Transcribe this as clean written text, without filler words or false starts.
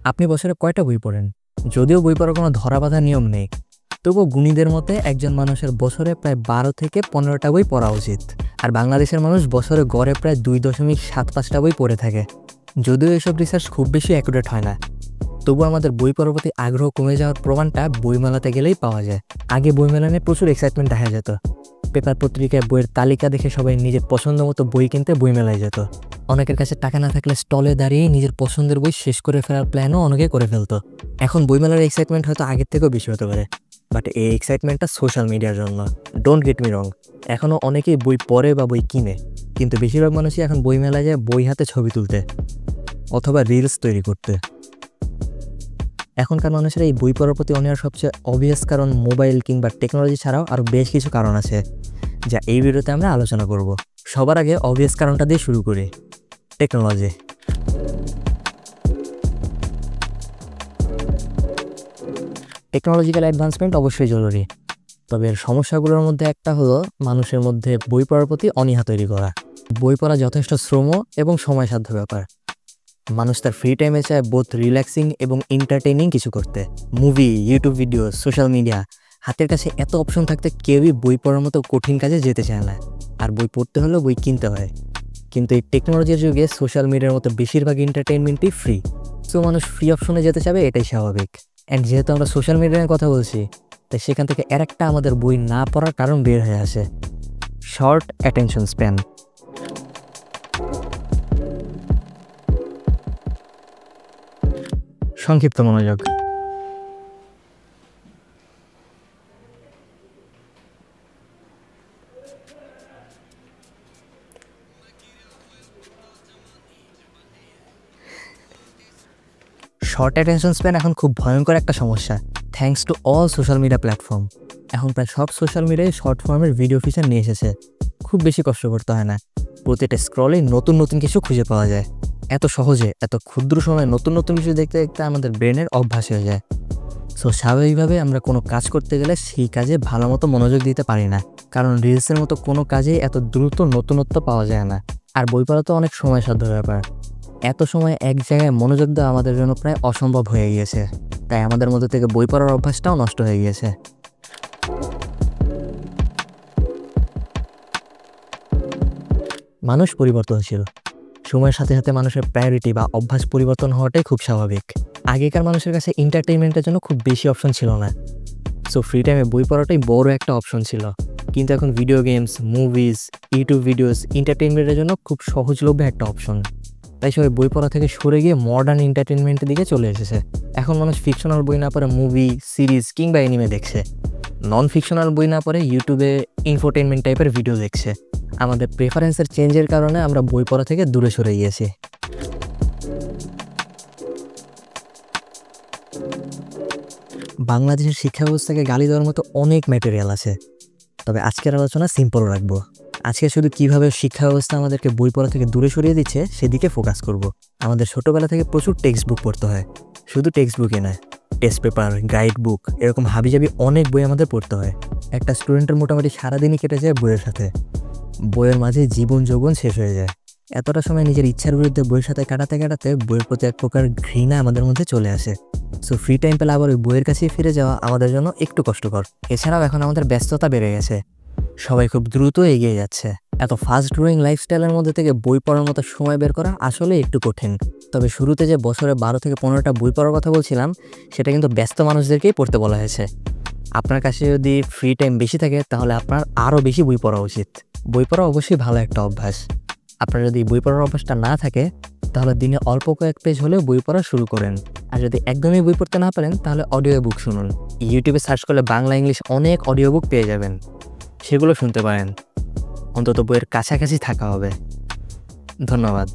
আপনি বছরে কয়টা বই পড়েন? যদিও বই পড়ার কোনো ধরাবাঁধা নিয়ম নেই, তবুও গুণীদের মতে একজন মানুষের বছরে প্রায় 12 থেকে 15টা বই পড়া উচিত। আর বাংলাদেশের মানুষ বছরে গড়ে প্রায় 2.75টা বই পড়ে থাকে। যদিও এসব রিসার্চ খুব বেশি অ্যাকুরেট হয় না, তবু আমাদের বই পড়ার প্রতি আগ্রহ কমে যাওয়ার প্রমাণটা বইমেলাতে গেলেই পাওয়া যায়। আগে বইমেলা নিয়ে প্রচুর এক্সাইটমেন্ট দেখা যেত। পেপার পত্রিকায় বইয়ের তালিকা দেখে সবাই নিজের পছন্দ মতো বই কিনতে বইমেলায় যেত। অনেকের কাছে টাকা না থাকলে স্টলে দাঁড়িয়ে নিজের পছন্দের বই শেষ করে ফেলার প্ল্যানও অনেকে করে ফেলতো। এখন বইমেলার এক্সাইটমেন্ট হয়তো আগের থেকেও বেশি হতে পারে, বাট এই এক্সাইটমেন্টটা সোশ্যাল মিডিয়ার জন্য। ডোন্ট গেট মি রং, এখনও অনেকেই বই পড়ে বা বই কিনে, কিন্তু বেশিরভাগ মানুষই এখন বইমেলায় যায় বই হাতে ছবি তুলতে অথবা রিলস তৈরি করতে। এখনকার মানুষের এই বই পড়ার প্রতি অনীহার সবচেয়ে অবভিয়াস কারণ মোবাইল কিংবা টেকনোলজি ছাড়াও আরও বেশ কিছু কারণ আছে, যা এই ভিডিওতে আমরা আলোচনা করব। সবার আগে অবভিয়াস কারণটা দিয়ে শুরু করি, টেকনোলজি। টেকনোলজিক্যাল অ্যাডভান্সমেন্ট অবশ্যই জরুরি, তবে এর সমস্যাগুলোর মধ্যে একটা হলো মানুষের মধ্যে বই পড়ার প্রতি অনীহা তৈরি করা। বই পড়া যথেষ্ট শ্রম এবং সময়সাধ্য ব্যাপার। মানুষ তার ফ্রি টাইমে চায় বোথ রিল্যাক্সিং এবং এন্টারটেইনিং কিছু করতে। Movie, YouTube video, social media, হাতের কাছে এত অপশন থাকতে কেউই বই পড়ার মতো কঠিন কাজে যেতে চায় না। আর বই পড়তে হলেও বই কিনতে হয়। কিন্তু এই টেকনোলজির যুগে সোশ্যাল মিডিয়ার মতো বেশিরভাগ এন্টারটেইনমেন্টই ফ্রি, সো মানুষ ফ্রি অপশনে যেতে চাবে, এটাই স্বাভাবিক। অ্যান্ড যেহেতু আমরা সোশ্যাল মিডিয়ার কথা বলছি, তাই সেখান থেকে একটা আমাদের বই না পড়ার কারণ বের হয়ে আসে, শর্ট অ্যাটেনশন স্প্যান। সংক্ষিপ্ত মনোযোগ। শর্ট অ্যাটেনশন স্প্যান এখন খুব ভয়ঙ্কর একটা সমস্যা, thanks to all social media platform. এখন প্রায় সব সোশ্যাল মিডিয়ায় শর্ট ফর্মের ভিডিও ফিচার নিয়ে এসেছে। খুব বেশি কষ্ট করতে হয় না, প্রতিটা স্ক্রলে নতুন নতুন কিছু খুঁজে পাওয়া যায়। এত সহজে, এত ক্ষুদ্র সময়ে নতুন নতুন কিছু দেখতে দেখতে আমাদের ব্রেনের অভ্যাস হয়ে যায়। সো স্বাভাবিকভাবে আমরা কোনো কাজ করতে গেলে সেই কাজে ভালো মতো মনোযোগ দিতে পারি না, কারণ রিলসের মতো কোনো কাজেই এত দ্রুত নতুনত্ব পাওয়া যায় না। আর বই পড়া তো অনেক সময়সাধ্য ব্যাপার। এত সময় এক জায়গায় মনোযোগ দেওয়া আমাদের জন্য প্রায় অসম্ভব হয়ে গিয়েছে, তাই আমাদের মধ্যে থেকে বই পড়ার অভ্যাসটাও নষ্ট হয়ে গিয়েছে। মানুষ পরিবর্তনশীল, সময়ের সাথে সাথে মানুষের প্রায়োরিটি বা অভ্যাস পরিবর্তন হওয়াটাই খুব স্বাভাবিক। আগেকার মানুষের কাছে এন্টারটেইনমেন্টের জন্য খুব বেশি অপশন ছিল না, সো ফ্রি টাইমে বই পড়াটাই বড় একটা অপশন ছিল। কিন্তু এখন video games, movies, YouTube videos এন্টারটেইনমেন্টের জন্য খুব সহজলভ্য একটা অপশন। তাই সবাই বই পড়া থেকে সরে গিয়ে মডার্ন এন্টারটেইনমেন্টের দিকে চলে এসেছে। এখন মানুষ ফিকশনাল বই না পড়ে মুভি, সিরিজ কিংবা অ্যানিমে দেখছে। নন ফিকশনাল বই না পড়ে ইউটিউবে ইনফোটেইনমেন্ট টাইপের ভিডিও দেখছে। আমাদের প্রেফারেন্সের চেঞ্জের কারণে আমরা বই পড়া থেকে দূরে সরে গিয়েছি। বাংলাদেশের শিক্ষা ব্যবস্থাকে গালি দেওয়ার মতো অনেক ম্যাটেরিয়াল আছে, তবে আজকের আলোচনা সিম্পল রাখবো। আজকে শুধু কিভাবে শিক্ষা ব্যবস্থা আমাদেরকে বই পড়া থেকে দূরে সরিয়ে দিচ্ছে সেদিকে ফোকাস করব। আমাদের ছোটোবেলা থেকে প্রচুর টেক্সট বুক পড়তে হয়, শুধু টেক্সট বুকই নয়, টেস্ট পেপার, গাইড বুক, এরকম হাবিজাবি অনেক বই আমাদের পড়তে হয়। একটা স্টুডেন্টের মোটামুটি সারাদিনই কেটে যায় বইয়ের সাথে। বইয়ের মাঝে জীবন যৌবন শেষ হয়ে যায়। এতটা সময় নিজের ইচ্ছার বিরুদ্ধে বইয়ের সাথে কাটাতে কাটাতে বইয়ের প্রতি এক প্রকার ঘৃণা আমাদের মধ্যে চলে আসে। সো ফ্রি টাইম পেলে আবার ওই বইয়ের কাছেই ফিরে যাওয়া আমাদের জন্য একটু কষ্টকর। এছাড়াও এখন আমাদের ব্যস্ততা বেড়ে গেছে, সবাই খুব দ্রুত এগিয়ে যাচ্ছে। এত ফাস্ট গ্রোয়িং লাইফস্টাইলের মধ্যে থেকে বই পড়ার মতো সময় বের করা আসলে একটু কঠিন। তবে শুরুতে যে বছরে 12 থেকে 15টা বই পড়ার কথা বলছিলাম, সেটা কিন্তু ব্যস্ত মানুষদেরকেই পড়তে বলা হয়েছে। আপনার কাছে যদি ফ্রি টাইম বেশি থাকে, তাহলে আপনার আরও বেশি বই পড়া উচিত। বই পড়া অবশ্যই ভালো একটা অভ্যাস। আপনার যদি বই পড়ার অভ্যাসটা না থাকে, তাহলে দিনে অল্প কয়েক পেজ হলেও বই পড়া শুরু করেন। আর যদি একদমই বই পড়তে না পারেন, তাহলে অডিও বুক শুনুন। ইউটিউবে সার্চ করলে বাংলা ইংলিশ অনেক অডিও বুক পেয়ে যাবেন, সেগুলো শুনতে পারেন। অন্তত বইয়ের কাছাকাছি থাকা হবে। ধন্যবাদ।